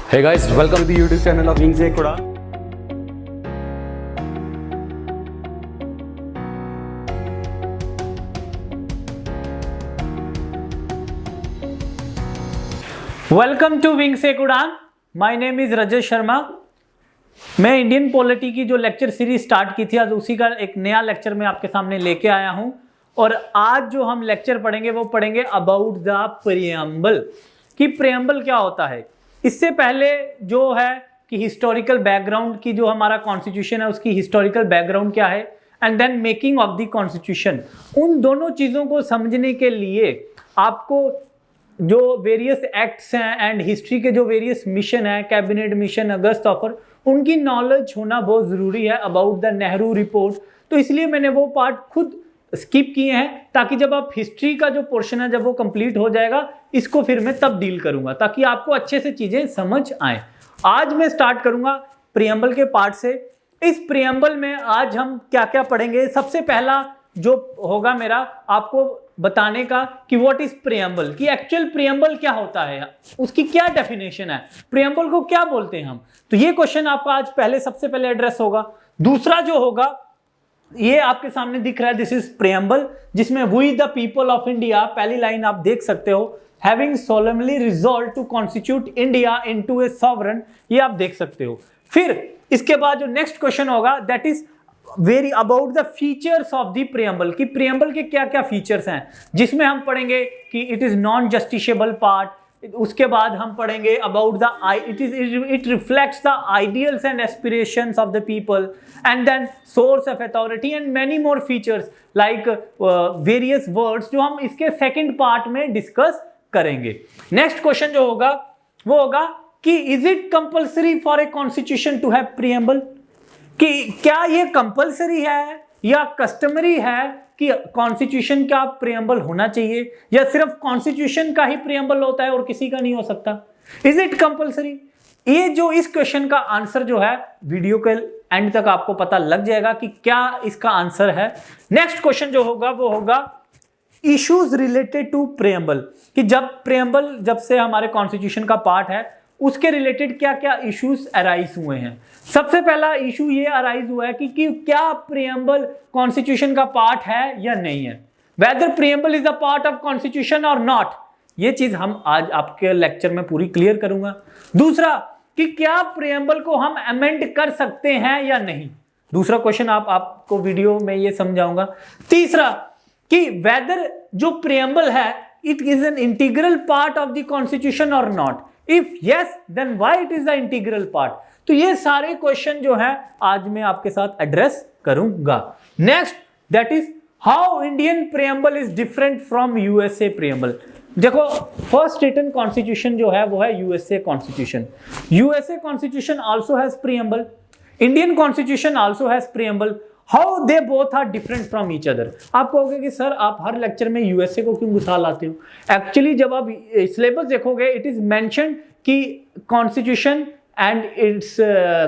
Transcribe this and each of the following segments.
Hey guys, welcome to the YouTube channel of Wings Ekura. Welcome to Wings एक उड़ान। My name is Rajesh Sharma. मैं Indian polity की जो lecture series start की थी, आज उसी का एक नया लेक्चर मैं आपके सामने लेके आया हूं। और आज जो हम लेक्चर पढ़ेंगे वो पढ़ेंगे अबाउट द प्रियम्बल, कि प्रियम्बल क्या होता है। इससे पहले जो है कि हिस्टोरिकल बैकग्राउंड की, जो हमारा कॉन्स्टिट्यूशन है उसकी हिस्टोरिकल बैकग्राउंड क्या है, and then making of the constitution. उन दोनों चीज़ों को समझने के लिए आपको जो वेरियस एक्ट्स हैं एंड हिस्ट्री के जो वेरियस मिशन हैं, कैबिनेट मिशन, अगस्त ऑफर, उनकी नॉलेज होना बहुत ज़रूरी है अबाउट द नेहरू रिपोर्ट। तो इसलिए मैंने वो पार्ट खुद स्किप किए हैं, ताकि जब आप हिस्ट्री का जो पोर्शन है जब वो कंप्लीट हो जाएगा, इसको फिर मैं तब डील करूंगा, ताकि आपको अच्छे से चीज़ें समझ आए। आज मैं स्टार्ट करूंगा प्रियम्बल के पार्ट से। इस प्रियम्बल में आज हम क्या क्या पढ़ेंगे। सबसे पहला जो होगा मेरा आपको बताने का कि व्हाट इज प्रियम्बल, कि एक्चुअल प्रियम्बल क्या होता है, उसकी क्या डेफिनेशन है, प्रियम्बल को क्या बोलते हैं हम। तो ये क्वेश्चन आपका आज पहले सबसे पहले एड्रेस होगा। दूसरा जो होगा, ये आपके सामने दिख रहा है, दिस इज प्रियम्बल, जिसमें we the people of India, पहली लाइन आप देख सकते हो, having solemnly resolve to constitute India into a sovereign, ये आप देख सकते हो। फिर इसके बाद जो नेक्स्ट क्वेश्चन होगा, that is very about the features of the preamble, कि प्रियम्बल के क्या क्या फीचर्स हैं, जिसमें हम पढ़ेंगे कि it is non justiciable part. उसके बाद हम पढ़ेंगे about the it reflects the ideals and aspirations of the people, and then source of authority and many more features like various words, जो हम इसके सेकंड पार्ट में डिस्कस करेंगे। Next question जो होगा वो होगा कि is it compulsory for a constitution to have preamble, कि क्या ये कंपल्सरी है या कस्टमरी है कि कॉन्स्टिट्यूशन का प्रियम्बल होना चाहिए, या सिर्फ कॉन्स्टिट्यूशन का ही प्रियम्बल होता है और किसी का नहीं हो सकता। Is it compulsory? ये जो इस क्वेश्चन का आंसर जो है, वीडियो के एंड तक आपको पता लग जाएगा कि क्या इसका आंसर है। नेक्स्ट क्वेश्चन जो होगा वो होगा इश्यूज रिलेटेड टू प्रियम्बल, कि जब से हमारे कॉन्स्टिट्यूशन का पार्ट है उसके रिलेटेड क्या क्या इश्यूज अराइज हुए हैं। सबसे पहला इशू ये अराइज हुआ है कि क्या प्रियम्बल कॉन्स्टिट्यूशन का पार्ट है या नहीं है, whether preamble is a part of constitution और नॉट। ये चीज हम आज आपके लेक्चर में पूरी क्लियर करूंगा। दूसरा, कि क्या प्रियम्बल को हम अमेंड कर सकते हैं या नहीं, दूसरा क्वेश्चन आपको वीडियो में ये समझाऊंगा। तीसरा, कि वेदर जो प्रियम्बल है it is an integral part of the constitution और not, if yes then why it is the integral part. तो ये सारे क्वेश्चन जो है आज मैं आपके साथ एड्रेस करूंगा। Next, that is how Indian preamble is different from USA preamble. देखो, फर्स्ट रिटन कॉन्स्टिट्यूशन जो है वो है USA constitution. USA constitution also has preamble, Indian constitution also has preamble. How they both are different from each other. आप कहोगे कि sir आप हर lecture में यूएसए को क्यों घुसा लाते हो। एक्चुअली जब आप सिलेबस देखोगे, इट इज मेंशन कि constitution and it's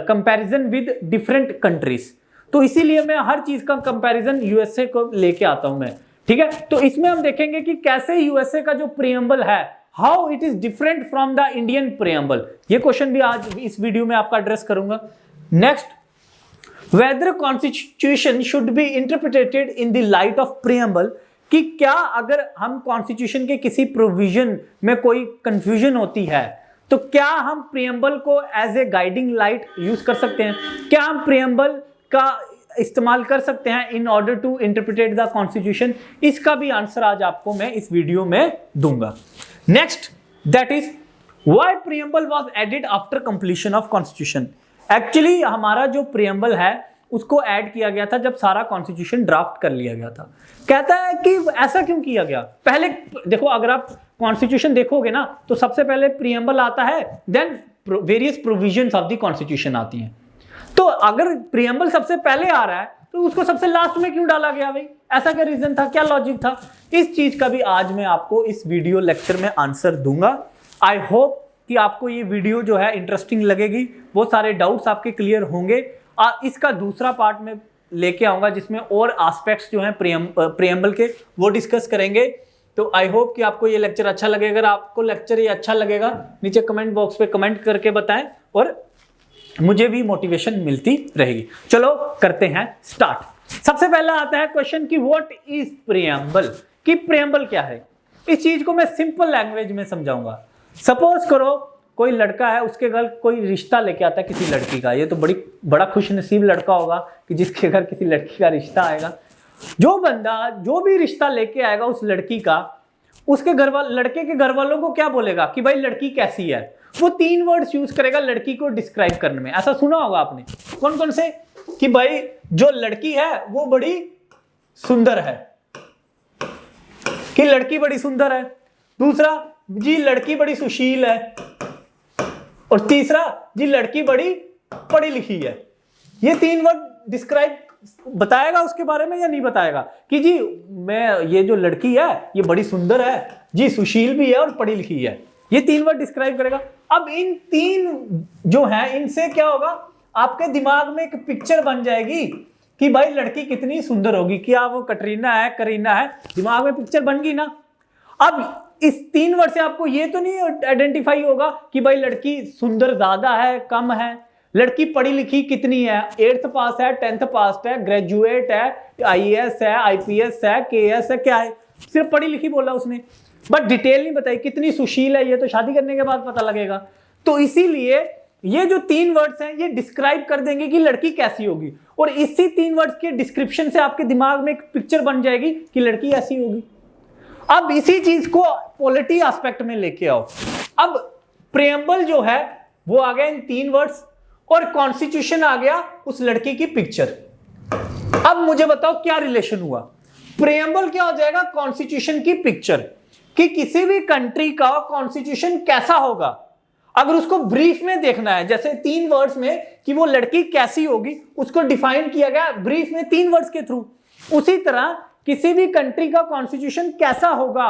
comparison with different countries, तो इसीलिए मैं हर चीज का कंपैरिजन यूएसए को लेके आता हूं मैं, ठीक है। तो इसमें हम देखेंगे कि कैसे यूएसए का जो प्रियम्बल है, how it is different from the Indian preamble. ये क्वेश्चन भी आज इस वीडियो में आपका एड्रेस करूंगा। Next, whether constitution should be interpreted in the light of preamble, कि क्या अगर हम कॉन्स्टिट्यूशन के किसी प्रोविजन में कोई कंफ्यूजन होती है तो क्या हम प्रियम्बल को as a guiding light use कर सकते हैं, क्या हम प्रियम्बल का इस्तेमाल कर सकते हैं in order to interpret the constitution. इसका भी आंसर आज आपको मैं इस वीडियो में दूंगा। Next, that is why preamble was added after completion of constitution. Actually हमारा जो प्रियम्बल है उसको ऐड किया गया था जब सारा कॉन्स्टिट्यूशन ड्राफ्ट कर लिया गया था। कहता है कि ऐसा क्यों किया गया। पहले देखो, अगर आप कॉन्स्टिट्यूशन देखोगे ना तो सबसे पहले प्रियम्बल आता है, then various provisions of the constitution आती हैं। तो अगर प्रियम्बल सबसे पहले आ रहा है तो उसको सबसे लास्ट में क्यों डाला गया भाई, ऐसा क्या रीजन था, क्या लॉजिक था। इस चीज का भी आज मैं आपको इस वीडियो लेक्चर में आंसर दूंगा। आई होप कि आपको ये वीडियो जो है इंटरेस्टिंग लगेगी, बहुत सारे डाउट्स आपके क्लियर होंगे। इसका दूसरा पार्ट में लेके आऊंगा जिसमें और एस्पेक्ट्स जो हैं प्रियम्बल के वो डिस्कस करेंगे। तो आई होप कि आपको ये लेक्चर अच्छा लगेगा। अगर आपको लेक्चर ये अच्छा लगेगा नीचे कमेंट बॉक्स पे कमेंट करके बताएं और मुझे भी मोटिवेशन मिलती रहेगी। चलो करते हैं स्टार्ट। सबसे पहला आता है क्वेश्चन कि व्हाट इज प्रीएम्बल, कि प्रीएम्बल क्या है। इस चीज को मैं सिंपल लैंग्वेज में समझाऊंगा। सपोज करो कोई लड़का है, उसके घर कोई रिश्ता लेके आता है किसी लड़की का। ये तो बड़ा खुशनसीब लड़का होगा कि जिसके घर किसी लड़की का रिश्ता आएगा। जो बंदा जो भी रिश्ता लेके आएगा उस लड़की का, उसके लड़के के घर वालों को क्या बोलेगा कि भाई लड़की कैसी है। वो 3 वर्ड्स यूज करेगा लड़की को डिस्क्राइब करने में। ऐसा सुना होगा आपने, कौन कौन से, कि भाई जो लड़की है वो बड़ी सुंदर है, कि लड़की बड़ी सुंदर है। दूसरा, जी लड़की बड़ी सुशील है। और तीसरा, जी लड़की बड़ी पढ़ी लिखी है। ये 3 वर्ड डिस्क्राइब बताएगा उसके बारे में या नहीं बताएगा कि जी मैं ये जो लड़की है ये बड़ी सुंदर है, जी सुशील भी है और पढ़ी लिखी है। ये 3 वर्ड डिस्क्राइब करेगा। अब इन 3 जो है इनसे क्या होगा, आपके दिमाग में एक पिक्चर बन जाएगी कि भाई लड़की कितनी सुंदर होगी। क्या वो कटरीना है, करीना है, दिमाग में पिक्चर बन गई ना। अब इस 3 वर्ड से आपको ये तो नहीं आइडेंटिफाई होगा कि भाई लड़की सुंदर ज्यादा है कम है, लड़की पढ़ी लिखी कितनी है, 8th पास है, 10th पास है, ग्रेजुएट है, IAS है, IPS है, KS है, क्या है, सिर्फ पढ़ी लिखी बोला उसने, बट डिटेल नहीं बताई। कितनी सुशील है ये तो शादी करने के बाद पता लगेगा। तो इसीलिए ये जो 3 वर्ड्स हैं ये डिस्क्राइब कर देंगे कि लड़की कैसी होगी, और इसी 3 वर्ड्स के डिस्क्रिप्शन से आपके दिमाग में एक पिक्चर बन जाएगी कि लड़की ऐसी होगी। अब इसी चीज को पॉलिटी एस्पेक्ट में लेके आओ। अब प्रीएम्बल जो है वो आ गया इन 3 वर्ड्स, और कॉन्स्टिट्यूशन आ गया उस लड़की की पिक्चर। अब मुझे बताओ क्या रिलेशन हुआ। प्रीएम्बल क्या हो जाएगा, कॉन्स्टिट्यूशन की पिक्चर, कि किसी भी कंट्री का कॉन्स्टिट्यूशन कैसा होगा। अगर उसको ब्रीफ में देखना है, जैसे 3 वर्ड्स में कि वो लड़की कैसी होगी उसको डिफाइन किया गया ब्रीफ में 3 वर्ड्स के थ्रू, उसी तरह किसी भी कंट्री का कॉन्स्टिट्यूशन कैसा होगा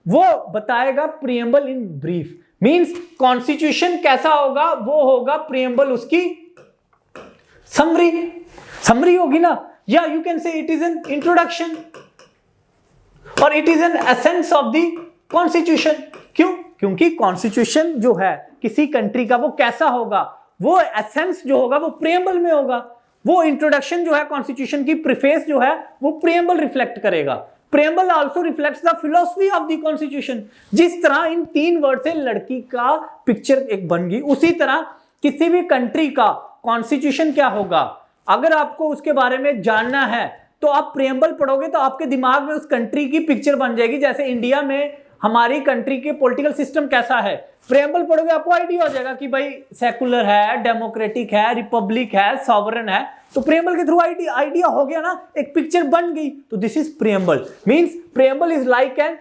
वो बताएगा preamble in brief. Means constitution कैसा होगा वो होगा प्रीएम्बल उसकी समरी होगी ना, या you can say it is an introduction और it is an essence of the constitution. क्यों? क्योंकि कॉन्स्टिट्यूशन जो है किसी कंट्री का वो कैसा होगा, वो एसेंस जो होगा वो प्रीएम्बल में होगा। वो इंट्रोडक्शन जो है कॉन्स्टिट्यूशन की, प्रीफेस जो है वो प्रीएम्बल रिफ्लेक्ट करेगा। Preamble also reflects the philosophy of the constitution. जिस तरह इन 3 वर्ड से लड़की का पिक्चर एक बन गई, उसी तरह किसी भी कंट्री का कॉन्स्टिट्यूशन क्या होगा, अगर आपको उसके बारे में जानना है तो आप प्रीएम्बल पढ़ोगे तो आपके दिमाग में उस कंट्री की पिक्चर बन जाएगी। जैसे इंडिया में हमारी कंट्री के पॉलिटिकल सिस्टम कैसा है, प्रीएम्बल पढ़ोगे आपको आइडिया हो जाएगा कि भाई सेकुलर है, डेमोक्रेटिक है, रिपब्लिक है, सॉवरन है। तो प्रीएम्बल के थ्रू आइडिया हो गया ना, एक पिक्चर बन गई। तो this is preamble. Means preamble is like an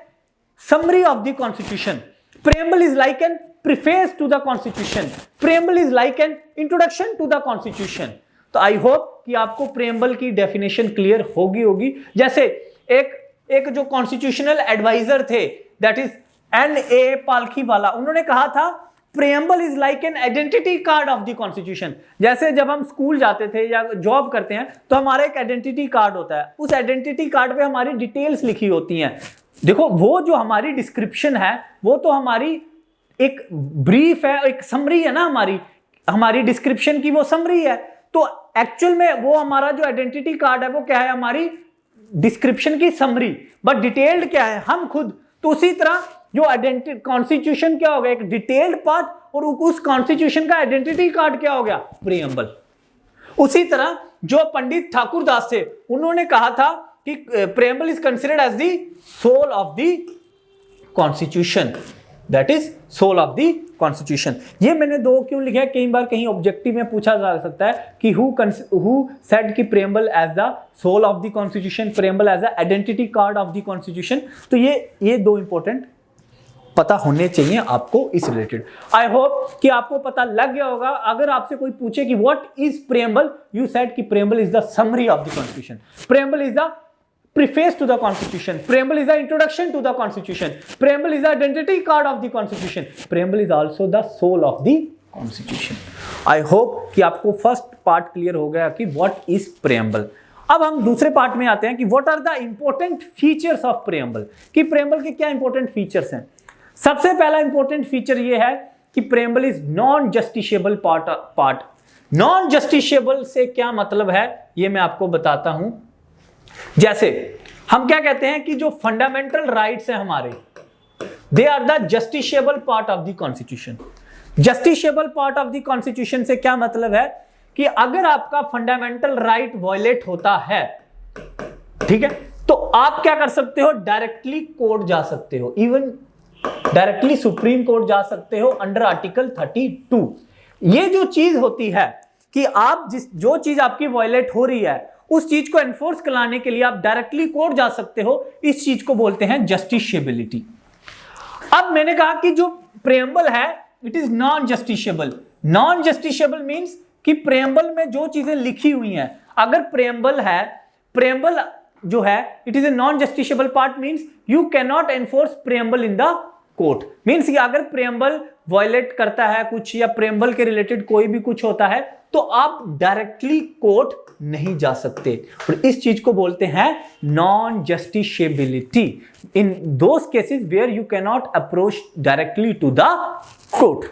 summary of the constitution, preamble is like an preface to the constitution, preamble is like an introduction to the constitution. तो I hope कि आपको preamble की definition clear होगी। जैसे एक जो constitutional adviser थे, that is N.A. Palkhivala, उन्होंने कहा था preamble is like an identity card of the constitution. जैसे जब हम स्कूल जाते थे या जॉब करते हैं तो हमारा एक आइडेंटिटी कार्ड होता है, उस आइडेंटिटी कार्ड पे हमारी डिटेल्स लिखी होती हैं। देखो वो जो हमारी डिस्क्रिप्शन है वो तो हमारी एक ब्रीफ है, एक समरी है ना, हमारी डिस्क्रिप्शन की वो समरी है। तो एक्चुअल में वो हमारा जो आइडेंटिटी कार्ड है वो क्या है, हमारी डिस्क्रिप्शन की समरी, बट डिटेल्ड क्या है, हम खुद। तो उसी तरह जो आइडेंटिटी कॉन्स्टिट्यूशन क्या हो गया, एक डिटेल्ड पार्ट, और उस कॉन्स्टिट्यूशन का आइडेंटिटी कार्ड क्या हो गया, प्रीएम्बल। उसी तरह जो पंडित ठाकुरदास थे उन्होंने कहा था कि preamble is considered as the soul of the constitution, that is soul of the constitution. ये मैंने 2 क्यों लिखा है, कई बार कहीं ऑब्जेक्टिव में पूछा जा सकता है कि हु सेड कि preamble as the soul of the constitution, preamble as the identity card of the constitution. तो ये 2 इंपॉर्टेंट पता होने चाहिए आपको इस रिलेटेड। आई होप कि आपको पता लग गया होगा। अगर आपसे कोई पूछे कि what is preamble, you said कि preamble is the summary of the constitution, preamble is the preface to the constitution, preamble is the introduction to the constitution, preamble is the identity card of the constitution, preamble is also the soul of the constitution. I hope कि आपको first part clear हो गया कि what is preamble. अब हम दूसरे part में आते हैं कि what are the important features of preamble, कि प्रेम्बल के क्या इंपॉर्टेंट फीचर्स हैं। सबसे पहला इंपॉर्टेंट फीचर ये है कि preamble is non justiciable part. Non justiciable से क्या मतलब है ये मैं आपको बताता हूं। जैसे हम क्या कहते हैं कि जो फंडामेंटल राइट्स हैं हमारे, they are the justiciable part of the constitution. Justiciable part of the constitution से क्या मतलब है कि अगर आपका फंडामेंटल राइट वायलेट होता है, ठीक है, तो आप क्या कर सकते हो, डायरेक्टली कोर्ट जा सकते हो, इवन डायरेक्टली सुप्रीम कोर्ट जा सकते हो अंडर आर्टिकल 32। ये जो चीज होती है कि आप जो चीज आपकी वायलेट हो रही है उस चीज को एनफोर्स कराने के लिए आप डायरेक्टली कोर्ट जा सकते हो, इस चीज को बोलते हैं जस्टिशिएबिलिटी। अब मैंने कहा कि जो प्रेम्बल है it is non justiciable. Non justiciable means कि प्रेम्बल में जो चीजें लिखी हुई हैं, अगर प्रेम्बल है, प्रेम्बल जो है it is a non justiciable part, means you can not enforce preamble in the court. Means कि अगर प्रेम्बल वायलेट करता है कुछ या प्रेम्बल के रिलेटेड कोई भी कुछ होता है तो आप डायरेक्टली कोर्ट नहीं जा सकते, और इस चीज को बोलते हैं non justiciability in those cases where you can not approach directly to the court.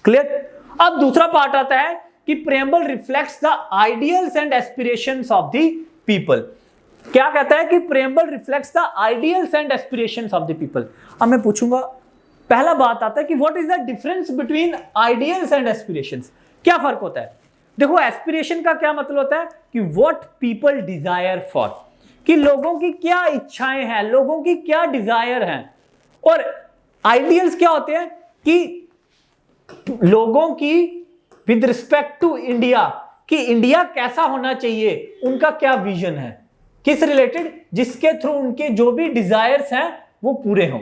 Clear. अब दूसरा पार्ट आता है कि preamble reflects the ideals and aspirations of the people. क्या कहता है कि preamble reflects the ideals and aspirations of the people. अब मैं पूछूंगा, पहला बात आता है कि what is the difference between ideals and aspirations, क्या फर्क होता है। देखो, एस्पिरेशन का क्या मतलब होता है कि व्हाट पीपल डिजायर फॉर, कि लोगों की क्या इच्छाएं हैं, लोगों की क्या डिजायर हैं। और आइडियल्स क्या होते हैं कि लोगों की विद रिस्पेक्ट टू इंडिया, कि इंडिया कैसा होना चाहिए, उनका क्या विजन है, किस रिलेटेड, जिसके थ्रू उनके जो भी डिजायर्स हैं वो पूरे हों।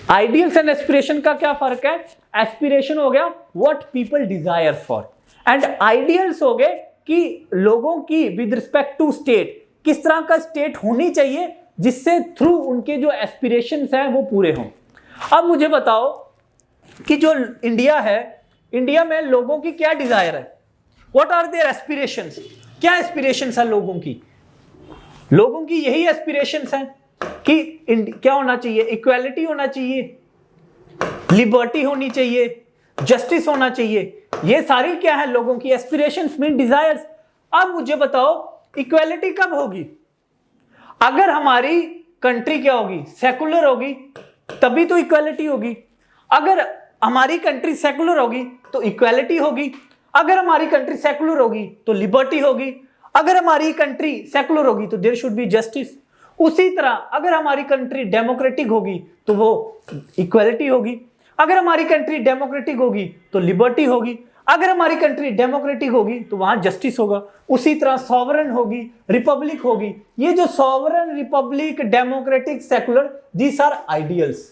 आइडियल्स एंड एस्पिरेशन का क्या फर्क है। एस्पिरेशन हो गया what people desire for, and ideals हो गए कि लोगों की विद रिस्पेक्ट टू स्टेट, किस तरह का स्टेट होनी चाहिए जिससे थ्रू उनके जो एस्पिरेशंस हैं वो पूरे हों। अब मुझे बताओ कि जो इंडिया है, इंडिया में लोगों की क्या डिजायर है, व्हाट आर देयर एस्पिरेशंस, क्या एस्पिरेशंस है लोगों की। लोगों की यही एस्पिरेशंस हैं कि क्या होना चाहिए, इक्वालिटी होना चाहिए, लिबर्टी होनी चाहिए, जस्टिस होना चाहिए। ये सारी क्या है लोगों की एस्पिरेशंस मीन डिजायर्स। अब मुझे बताओ इक्वालिटी कब होगी, अगर हमारी कंट्री क्या होगी, सेकुलर होगी, तभी तो इक्वालिटी होगी। अगर हमारी कंट्री सेकुलर होगी तो इक्वालिटी होगी, अगर हमारी कंट्री सेकुलर होगी तो लिबर्टी होगी, अगर हमारी कंट्री सेकुलर होगी तो देयर शुड बी जस्टिस। उसी तरह अगर हमारी कंट्री डेमोक्रेटिक होगी तो वो इक्वालिटी होगी, अगर हमारी कंट्री डेमोक्रेटिक होगी तो लिबर्टी होगी, अगर हमारी कंट्री डेमोक्रेटिक होगी तो वहां जस्टिस होगा। उसी तरह सॉवरन होगी, रिपब्लिक होगी। ये जो sovereign, republic, democratic, secular, these are ideals,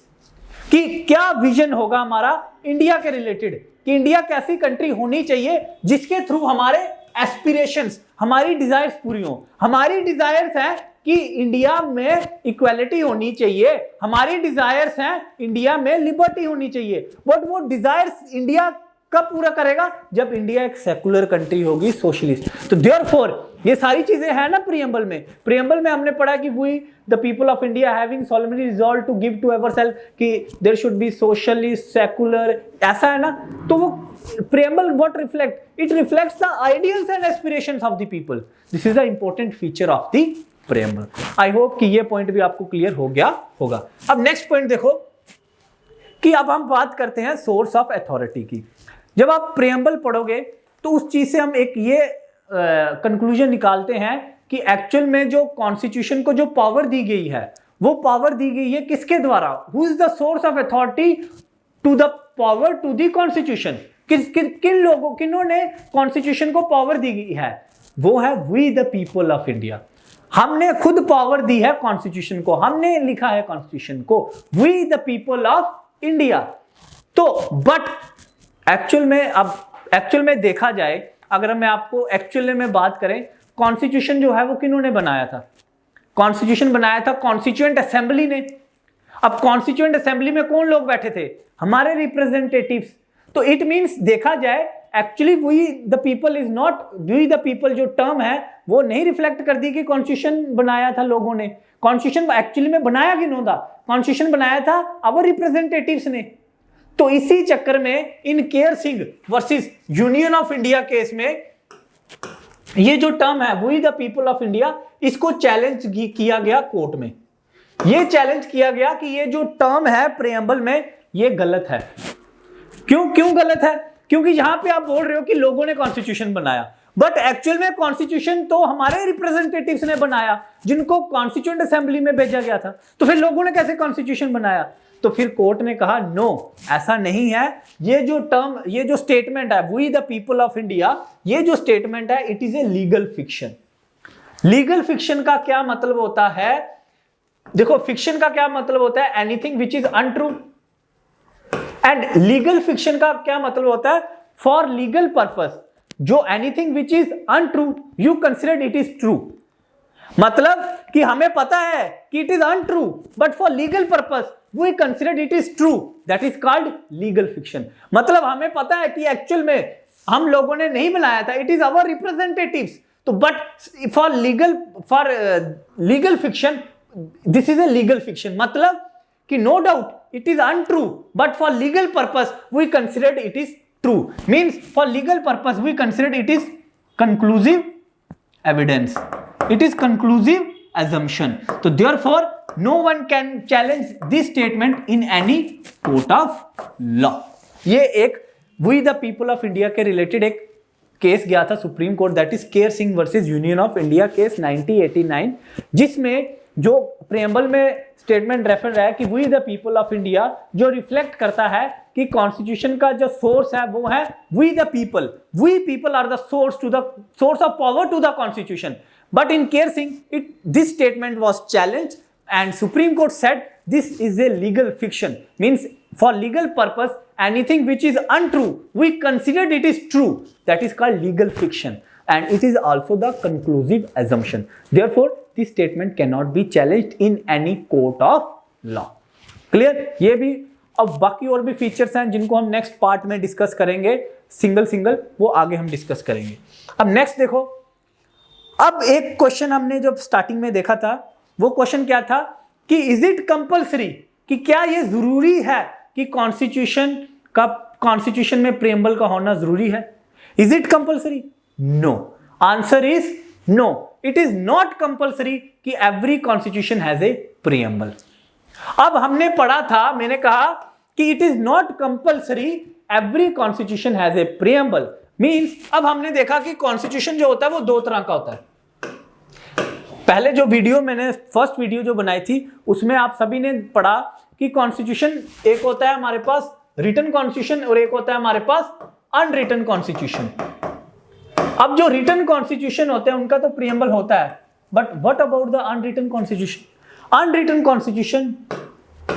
कि क्या विजन होगा हमारा इंडिया के रिलेटेड, कि इंडिया कैसी कंट्री होनी चाहिए जिसके थ्रू हमारे एस्पिरेशंस, हमारी डिजायर्स पूरी हो। हमारी डिजायर्स है कि इंडिया में इक्वालिटी होनी चाहिए, हमारी डिजायर्स हैं इंडिया में लिबर्टी होनी चाहिए। बट वो डिजायर्स इंडिया कब पूरा करेगा, जब इंडिया एक सेकुलर कंट्री होगी, सोशलिस्ट। तो देयरफॉर ये सारी चीजें हैं ना प्रीएम्बल में। प्रीएम्बल में हमने पढ़ा कि we the people of India having solemnly resolve to give to ourselves कि there should be socialist, secular, ऐसा है ना। तो वो preamble what reflect, it reflects the ideals and aspirations of the people. This is the important feature of the preamble. I hope कि ये point भी आपको क्लियर हो गया होगा। अब नेक्स्ट पॉइंट देखो कि अब हम बात करते हैं सोर्स ऑफ अथॉरिटी की। जब आप प्रीएम्बल पढ़ोगे तो उस चीज से हम एक ये कंक्लूजन निकालते हैं कि एक्चुअल में जो कॉन्स्टिट्यूशन को जो पावर दी गई है वो पावर दी गई है किसके द्वारा, who is the source of authority to the power to the constitution. किन लोगों, किन्होंने कॉन्स्टिट्यूशन को पावर दी गई है, वो है we the people of India. हमने खुद पावर दी है कॉन्स्टिट्यूशन को, हमने लिखा है कॉन्स्टिट्यूशन को, we the people of India. तो बट एक्चुअल में देखा जाए, अगर मैं आपको एक्चुअल में बात करें, कॉन्स्टिट्यूशन जो है वो किन्होंने बनाया था, कॉन्स्टिट्यूशन बनाया था कॉन्स्टिट्यूएंट असेंबली ने। अब कॉन्स्टिट्यूएंट असेंबली में कौन लोग बैठे थे, हमारे रिप्रेजेंटेटिव्स। तो इट मींस देखा जाए actually we the people is not, we the people जो टर्म है वो नहीं रिफ्लेक्ट करती कि कॉन्स्टिट्यूशन बनाया था लोगों ने। कॉन्स्टिट्यूशन एक्चुअली में बनाया किन्होंने था? कॉन्स्टिट्यूशन बनाया था आवर रिप्रेजेंटेटिव्स ने। तो इसी चक्कर में in Kehar Singh versus union of India case में ये जो टर्म है we the people of India, इसको चैलेंज किया गया कोर्ट में। ये चैलेंज किया गया कि ये जो टर्म है प्रेएम्बल में ये गलत है। क्यों गलत है? क्योंकि यहां पे आप बोल रहे हो कि लोगों ने कॉन्स्टिट्यूशन बनाया, बट एक्चुअल में कॉन्स्टिट्यूशन तो हमारे रिप्रेजेंटेटिव्स ने बनाया जिनको कॉन्स्टिट्यूएंट असेंबली में भेजा गया था। तो फिर लोगों ने कैसे कॉन्स्टिट्यूशन बनाया? तो फिर कोर्ट ने कहा नो, ऐसा नहीं है। ये जो टर्म, ये जो स्टेटमेंट है we the people of India, ये जो स्टेटमेंट है it is a legal fiction. Legal fiction का क्या मतलब होता है? देखो, फिक्शन का क्या मतलब होता है? Anything which is untrue. And legal fiction का क्या मतलब होता है? फॉर लीगल पर्पस, जो anything which is untrue you consider it is true. मतलब कि हमें पता है कि it is untrue, but for legal purpose we consider it is true, that is called legal fiction. मतलब हमें पता है कि एक्चुअल में हम लोगों ने नहीं बनाया था, इट इज आवर रिप्रेजेंटेटिव्स। तो but for legal fiction this is a legal fiction. मतलब कि no doubt it is untrue, but for legal purpose we consider it is true. Means for legal purpose we consider it is conclusive evidence, it is conclusive assumption. So therefore no one can challenge this statement in any court of law. ये एक we the people of India के related एक case गया था supreme court, that is Kehar Singh versus union of India case 1989, जिसमें जो preamble में statement refer है कि we the people of India, जो रिफ्लेक्ट करता है कि कॉन्स्टिट्यूशन का जो सोर्स है वो है we the people. We people are the source of power to the constitution. But in Keir Singh, this statement was challenged and Supreme Court said this is a legal fiction. Means for legal purpose, anything which is untrue, we considered it is true. That is called legal fiction. And it is also the conclusive assumption. Therefore, this statement cannot be challenged in any court of law. Clear? ये भी अब बाकी और भी features हैं जिनको हम next part में डिस्कस करेंगे, सिंगल वो आगे हम डिस्कस करेंगे। अब नेक्स्ट देखो, अब एक क्वेश्चन हमने जब स्टार्टिंग में देखा था, वो क्वेश्चन क्या था कि इज इट कंपल्सरी, कि क्या ये जरूरी है कि कॉन्स्टिट्यूशन में प्रेएम्बल का होना जरूरी है? Is it compulsory? No. Answer is no, it is not compulsory कि every constitution has a preamble. अब हमने पढ़ा था, मैंने कहा कि it is not compulsory every constitution has a preamble. Means अब हमने देखा कि कॉन्स्टिट्यूशन जो होता है वो दो तरह का होता है। पहले जो वीडियो मैंने फर्स्ट वीडियो जो बनाई थी उसमें आप सभी ने पढ़ा कि कॉन्स्टिट्यूशन एक होता है हमारे पास रिटन कॉन्स्टिट्यूशन और एक होता है हमारे पास अनरिटन कॉन्स्टिट्यूशन। अब जो रिटन कॉन्स्टिट्यूशन होते हैं उनका तो प्रीएम्बल होता है, but what about the unwritten constitution? Unwritten constitution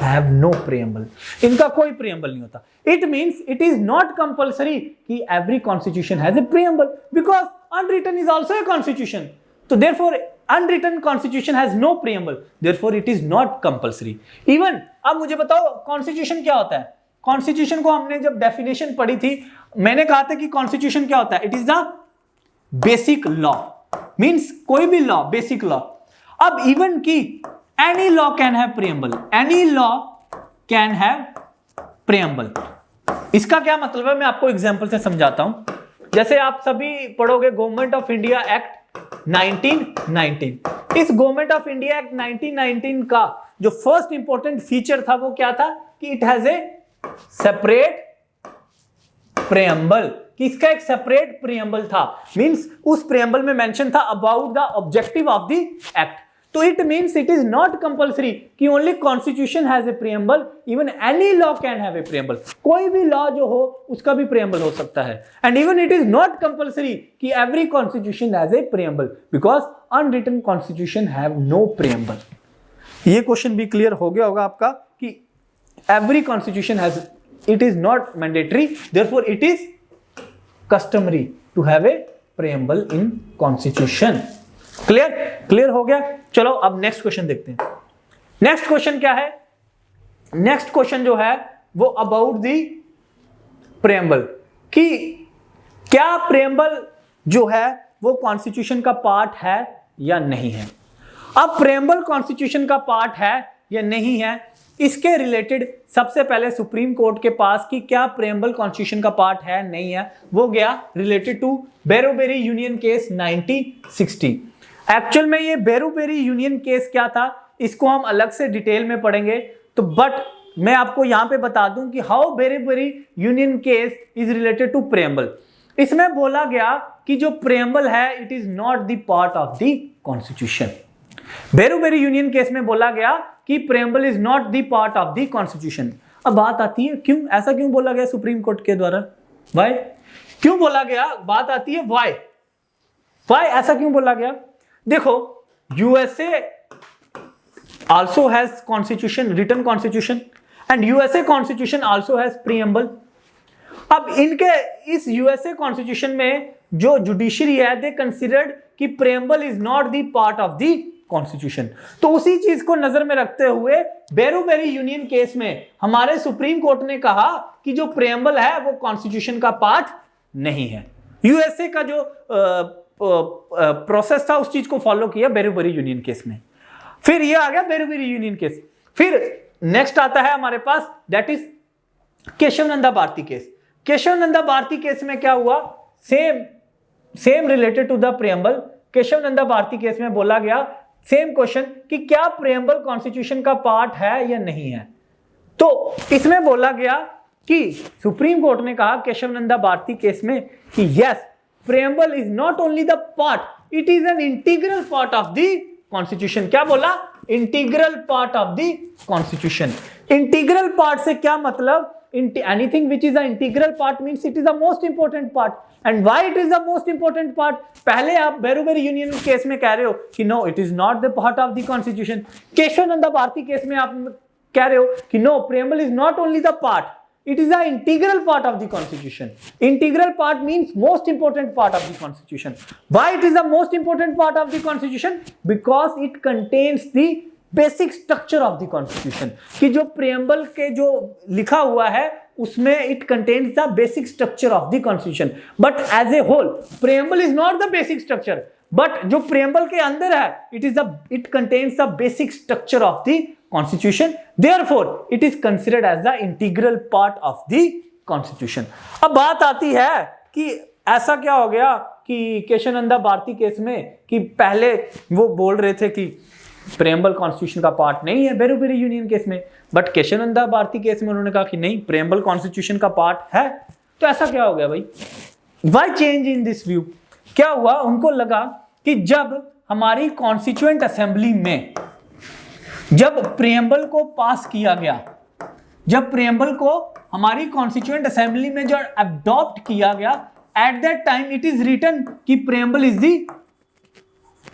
have no preamble, इनका कोई प्रीएम्बल नहीं होता। It means it is not compulsory कि every constitution has a preamble, because unwritten is also a constitution. तो therefore unwritten constitution has no preamble, therefore it is not compulsory. Even अब मुझे बताओ constitution क्या होता है? कॉन्स्टिट्यूशन को हमने जब डेफिनेशन पढ़ी थी, मैंने कहा था कि कॉन्स्टिट्यूशन क्या होता है? It is the basic law, means कोई भी लॉ, बेसिक लॉ। अब इवन की any law can have preamble, any law can have preamble। इसका क्या मतलब है मैं आपको एग्जांपल से समझाता हूं। जैसे आप सभी पढ़ोगे गवर्नमेंट ऑफ इंडिया एक्ट 1919। इस गवर्नमेंट ऑफ इंडिया एक्ट 1919 का जो फर्स्ट इंपॉर्टेंट फीचर था वो क्या था कि इट हैज ए सेपरेट प्रेएम्बल, कि इसका एक सेपरेट प्रेएम्बल था। मींस उस प्रेएम्बल में मेंशन था about the objective of the act. तो it means it is not compulsory कि only constitution has a preamble, even any law can have a preamble. कोई भी लॉ जो हो उसका भी प्रीएम्बल हो सकता है। And even it is not compulsory कि every constitution has a preamble, because unwritten constitution have no preamble. ये क्वेश्चन भी क्लियर हो गया होगा आपका कि every constitution has, it is not mandatory, therefore it is customary to have a preamble in constitution. Clear हो गया? चलो अब नेक्स्ट क्वेश्चन देखते हैं। नेक्स्ट क्वेश्चन क्या है? नेक्स्ट क्वेश्चन जो है वो अबाउट द प्रीएम्बल, कि क्या प्रेम्बल जो है वो कॉन्स्टिट्यूशन का पार्ट है या नहीं है। अब प्रेम्बल कॉन्स्टिट्यूशन का पार्ट है या नहीं है, इसके रिलेटेड सबसे पहले सुप्रीम कोर्ट के पास कि क्या प्रेम्बल कॉन्स्टिट्यूशन का पार्ट है नहीं है, वो गया related to Berubari union case 1960। Actual में ये बेरोबेरी यूनियन केस क्या था, इसको हम अलग से डिटेल में पढ़ेंगे, तो बट मैं आपको यहां पे बता दूं कि how Berubari union case is related to preamble. इसमें बोला गया कि जो प्रेम्बल है it is not the part of the constitution. Berubari union case में बोला गया कि preamble is not the part of the constitution. अब बात आती है क्यों, ऐसा क्यों बोला गया सुप्रीम कोर्ट के द्वारा, वाई क्यों बोला गया, बात आती है वाई ऐसा क्यों बोला गया। देखो USA also has constitution, written constitution, and USA constitution also has preamble। अब इनके इस यूएसए कॉन्स्टिट्यूशन में जो जुडिशरी है दे कंसिडर्ड कि preamble is not the part of the constitution. तो उसी चीज को नजर में रखते हुए बेरोबेरी यूनियन केस में हमारे सुप्रीम कोर्ट ने कहा कि जो प्रेम्बल है वो कॉन्स्टिट्यूशन का पार्ट नहीं है। यूएसए का जो प्रोसेस था उस चीज को फॉलो किया बेरोबेरी यूनियन केस में। फिर ये आ गया बेरोबेरी यूनियन केस। फिर नेक्स्ट आता है हमारे पास that is Keshav Nanda Bharati case. Keshav Nanda Bharati case में क्या हुआ, same related to the preamble. Keshav Nanda Bharati case में बोला गया सेम क्वेश्चन कि क्या प्रेम्बल कॉन्स्टिट्यूशन का पार्ट है या नहीं है। तो इसमें बोला गया कि सुप्रीम कोर्ट ने कहा केशव नंदा भारती केस में कि yes preamble is not only the part, it is an integral part of the constitution. क्या बोला, integral part of the constitution. Integral part से क्या मतलब, anything which is an integral part means it is the most important part। and why it is the most important part, पहले आप बेरोबेरी union case में कह रहे हो कि no it is not the part of the constitution। Keshav Nanda Bharati case में आप कह रहे हो कि no preamble is not only the part, it is the integral part of the constitution। integral part means most important part of the constitution। why it is the most important part of the constitution, because it contains the basic structure of the constitution. कि जो preamble के जो लिखा हुआ है उसमें it contains the basic structure of the constitution. But as a whole preamble is not the basic structure, but जो preamble के अंदर है it contains the basic structure of the constitution, therefore it is considered as the integral part of the constitution. अब बात आती है कि ऐसा क्या हो गया कि केशव नंदा भारती केस में कि पहले वो बोल रहे थे कि प्रेम्बल कॉन्स्टिट्यूशन का पार्ट नहीं है बेरोबेरी यूनियन केस में, बट केशव नंदा भारती केस में उन्होंने कहा कि नहीं प्रेम्बल कॉन्स्टिट्यूशन का पार्ट है। तो ऐसा क्या हो गया भाई, why change in this view. क्या हुआ, उनको लगा कि जब हमारी कॉन्स्टिट्यूएंट असेंबली में जब प्रेम्बल को पास किया गया, जब प्रेम्बल को हमारी कॉन्स्टिट्यूएंट असेंबली में जो अडॉप्ट किया गया, at that time it is written कि preamble is the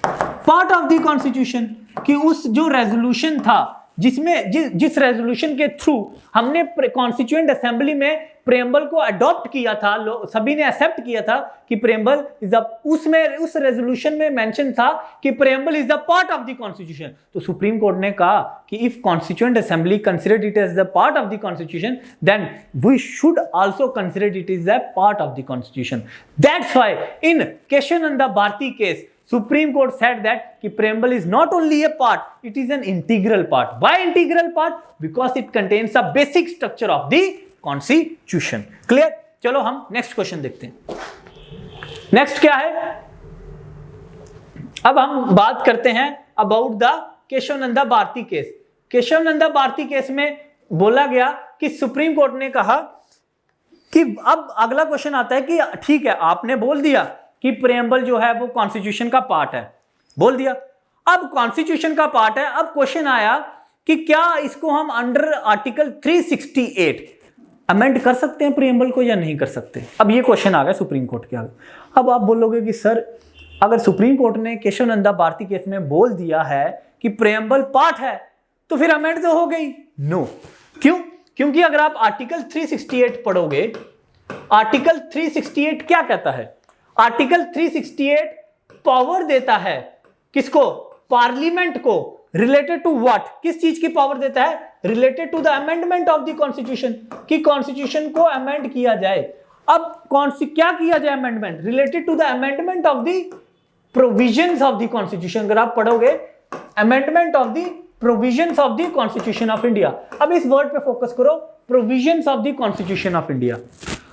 part of the constitution. कि उस जो रेजोल्यूशन था जिसमें जिस रेजोल्यूशन के थ्रू हमने कॉन्स्टिट्यूएंट असेंबली में प्रेम्बल को अडॉप्ट किया था, सभी ने एक्सेप्ट किया था कि प्रेम्बल इज द, उसमें उस रेजोल्यूशन में मेंशन था कि preamble is the part of the constitution. तो सुप्रीम कोर्ट ने कहा कि if constituent assembly considered it as the part of the constitution then we should also consider it is the part of the constitution. That's why in Keshav Nanda Bharati case Supreme Court said that कि preamble is not only a part, it is an integral part। Why integral part? Because it contains a basic structure of the constitution। Clear? चलो हम next question देखते हैं। Next क्या है? अब हम बात करते हैं about the Keshav Nanda Bharati case. Keshav Nanda Bharati case में बोला गया कि सुप्रीम कोर्ट ने कहा कि अब अगला क्वेश्चन आता है कि ठीक है आपने बोल दिया कि प्रेम्बल जो है वो कॉन्स्टिट्यूशन का पार्ट है, बोल दिया। अब कॉन्स्टिट्यूशन का पार्ट है, अब क्वेश्चन आया कि क्या इसको हम अंडर आर्टिकल 368 अमेंड कर सकते हैं प्रेम्बल को या नहीं कर सकते। अब ये क्वेश्चन आ गया सुप्रीम कोर्ट के आगे। अब आप बोलोगे कि सर अगर सुप्रीम कोर्ट ने केशव नंदा भारती केस में बोल दिया है कि प्रेम्बल पार्ट है तो फिर अमेंड तो हो गई। नो, क्यों? क्योंकि अगर आप आर्टिकल 368 पढ़ोगे, आर्टिकल 368 क्या कहता है, आर्टिकल 368 पावर देता है किसको, पार्लियामेंट को, रिलेटेड टू व्हाट, किस चीज की पावर देता है, related to the amendment of the constitution, कि कॉन्स्टिट्यूशन को अमेंड किया जाए। अब कौन सी क्या किया जाए amendment, related to the amendment of the provisions of the constitution. अगर आप पढ़ोगे amendment of the provisions of the constitution of India. अब इस वर्ड पे फोकस करो, provisions of the constitution of India.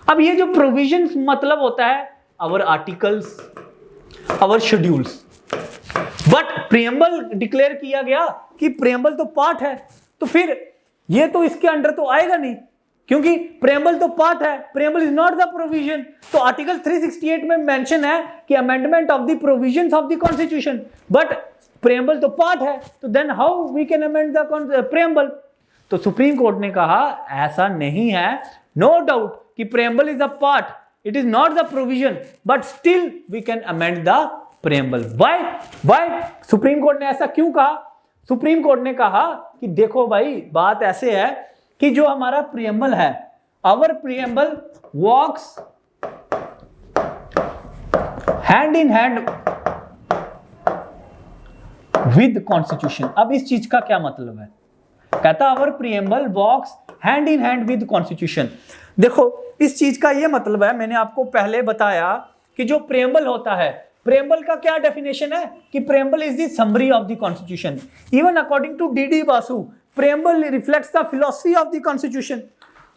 अब ये जो प्रोविजंस मतलब होता है our articles, our schedules, but preamble declare किया गया कि प्रियम्बल तो पार्ट है, तो फिर ये तो इसके अंडर तो आएगा नहीं, क्योंकि प्रियम्बल तो पार्ट है, preamble is not the provision. तो आर्टिकल 368 में मेंशन है कि amendment of the provisions of the constitution, but preamble तो पार्ट है, तो then how we can amend the preamble. तो सुप्रीम कोर्ट ने कहा ऐसा नहीं है, नो डाउट कि preamble is a part, it is not the provision, but still we can amend the preamble. Why supreme court ने ऐसा क्यों कहा? सुप्रीम कोर्ट ने कहा कि देखो भाई, बात ऐसे है कि जो हमारा प्रियम्बल है, our preamble walks hand in hand with constitution. अब इस चीज का क्या मतलब है? कहता our preamble walks hand in hand with constitution. देखो इस चीज का यह मतलब है, मैंने आपको पहले बताया कि जो प्रियम्बल होता है, प्रियम्बल का क्या डेफिनेशन है कि preamble is the summary of the constitution. Even according to D Basu, preamble reflects the philosophy of the constitution.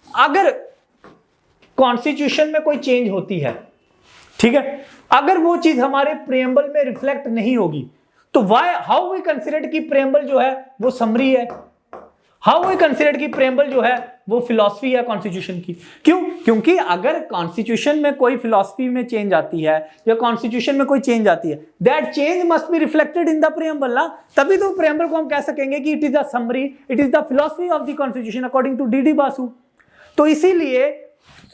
अगर कॉन्स्टिट्यूशन में कोई चेंज होती है, ठीक है, अगर वो चीज हमारे प्रियम्बल में रिफ्लेक्ट नहीं होगी, तो हाउ वी कंसीडर कि प्रियम्बल जो है वो समरी है, हाउ वी कंसीडर कि प्रियम्बल जो है वो फिलॉसफी है कॉन्स्टिट्यूशन की। क्यों? क्योंकि अगर कॉन्स्टिट्यूशन में कोई फिलॉसफी में चेंज आती है या कॉन्स्टिट्यूशन में कोई चेंज आती है, that change must be reflected in the preamble ना, तभी तो प्रियम्बल को हम कह सकेंगे कि it is the summary, it is the philosophy of the constitution according to D Basu. तो इसीलिए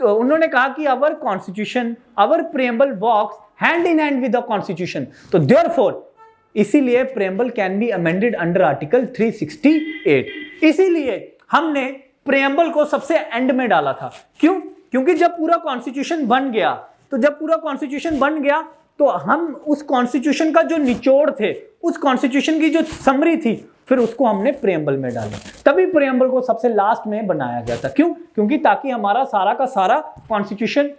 उन्होंने कहा कि our constitution, our preamble walks hand in hand with the constitution. तो देयरफॉर इसीलिए preamble can be amended under article 368। इसीलिए हमने preamble को सबसे एंड में डाला था। क्यों? क्योंकि जब पूरा कॉन्स्टिट्यूशन बन गया, तो हम उस कॉन्स्टिट्यूशन का जो निचोड़ थे, उस कॉन्स्टिट्यूशन की जो समरी थी, फिर उसको हमने प्रियम्बल में डाला। तभी प्रियम्बल को सबसे लास्ट में बनाया गया था। क्यों? क्योंकि ताकि हमारा सारा का सारा कॉन्स्टिट्यूशन,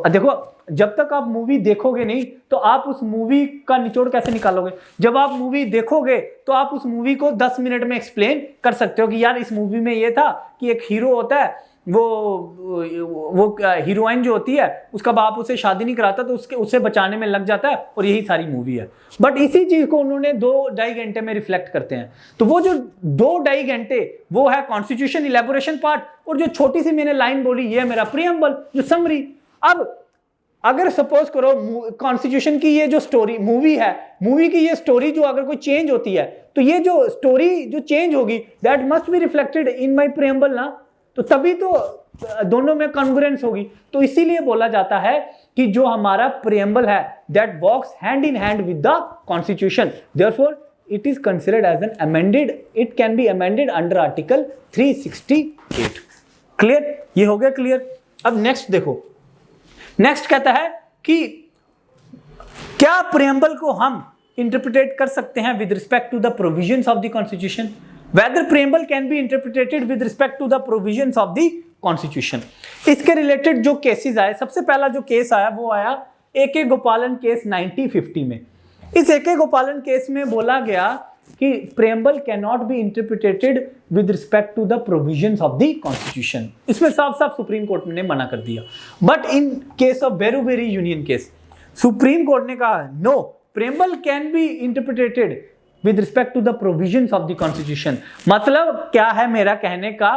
देखो जब तक आप मूवी देखोगे नहीं तो आप उस मूवी का निचोड़ कैसे निकालोगे? जब आप मूवी देखोगे तो आप उस मूवी को 10 मिनट में एक्सप्लेन कर सकते हो कि यार इस मूवी में ये था कि एक हीरो होता है, वो हीरोइन जो होती है उसका बाप उसे शादी नहीं कराता, तो उसे बचाने में लग जाता है, और यही सारी मूवी है। बट इसी चीज को उन्होंने 2-2.5 घंटे में रिफ्लेक्ट करते हैं। तो वो जो 2-2.5 घंटे वो है कॉन्स्टिट्यूशन इलेबोरेशन पार्ट, और जो छोटी सी मैंने लाइन बोली ये है मेरा प्रियम्बल, जो समरी। अब अगर सपोज करो कॉन्स्टिट्यूशन की ये जो स्टोरी मूवी है, मूवी की ये स्टोरी जो अगर कोई चेंज होती है, तो ये जो स्टोरी जो चेंज होगी that must be reflected in my preamble ना, तो तभी तो दोनों में कॉन्ग्रुएंस होगी। तो इसीलिए बोला जाता है कि जो हमारा प्रियम्बल है that walks hand in hand with the constitution, therefore it is considered as an amended, it can be amended under article 368। Clear? ये हो गया क्लियर। अब नेक्स्ट देखो, नेक्स्ट कहता है कि क्या प्रियम्बल को हम इंटरप्रिटेट कर सकते हैं with respect to the provisions of the constitution, whether preamble can be interpreted with respect to the provisions of the constitution. इसके रिलेटेड जो केसेस आए, सबसे पहला जो केस आया वो आया AK गोपालन केस 1950 में। इस AK गोपालन केस में बोला गया कि preamble can not be interpreted with respect to the provisions of the constitution. इसमें साफ साफ सुप्रीम कोर्ट ने मना कर दिया। But in case of Berubari union case, supreme court ने कहा no, preamble can be interpreted with respect to the provisions of the constitution. मतलब क्या है मेरा कहने का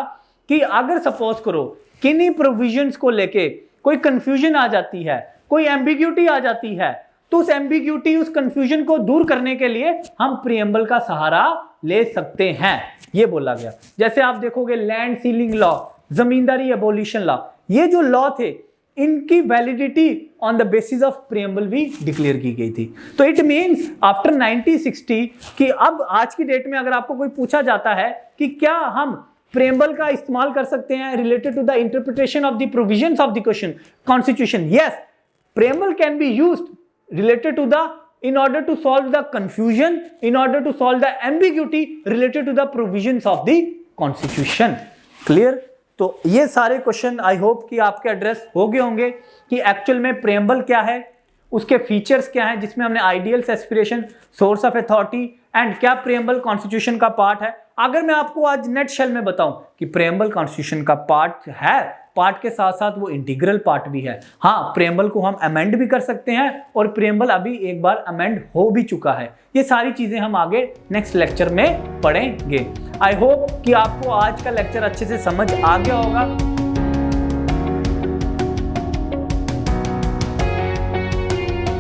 कि अगर सपोज करो किन्हीं प्रोविजंस को लेके कोई कंफ्यूजन आ जाती है, कोई एम्बिग्यूटी आ जाती है, तो उस एम्बिग्यूटी, उस कंफ्यूजन को दूर करने के लिए हम प्रियम्बल का सहारा ले सकते हैं, ये बोला गया। जैसे आप देखोगे लैंड सीलिंग लॉ, जमींदारी एबोलिशन लॉ, ये जो लॉ थे इनकी validity on the basis of preamble भी डिक्लेयर की गई थी। तो इट मींस आफ्टर 1960 कि अब आज की डेट में अगर आपको कोई पूछा जाता है कि क्या हम प्रियम्बल का इस्तेमाल कर सकते हैं related to the interpretation of the provisions of the question constitution, yes, preamble can be used related to the, in order to solve the confusion, in order to solve the ambiguity related to the provisions of the constitution. Clear? तो ये सारे question I hope कि आपके address हो गए होंगे कि actual में प्रेम्बल क्या है, उसके फीचर्स क्या हैं, जिसमें हमने ideals, aspiration, source of authority and क्या प्रेम्बल कॉन्स्टिट्यूशन का पार्ट है। अगर मैं आपको आज नेट शेल में बताऊं कि प्रेम्बल कॉन्स्टिट्यूशन का पार्ट है, पार्ट के साथ साथ वो इंटीग्रल पार्ट भी है। हाँ, प्रेम्बल को हम अमेंड भी कर सकते हैं और प्रेम्बल अभी एक बार अमेंड हो भी चुका है। ये सारी चीजें हम आगे नेक्स्ट लेक्चर में पढ़ेंगे। आई होप कि आपको आज का लेक्चर अच्छे से समझ आ गया होगा।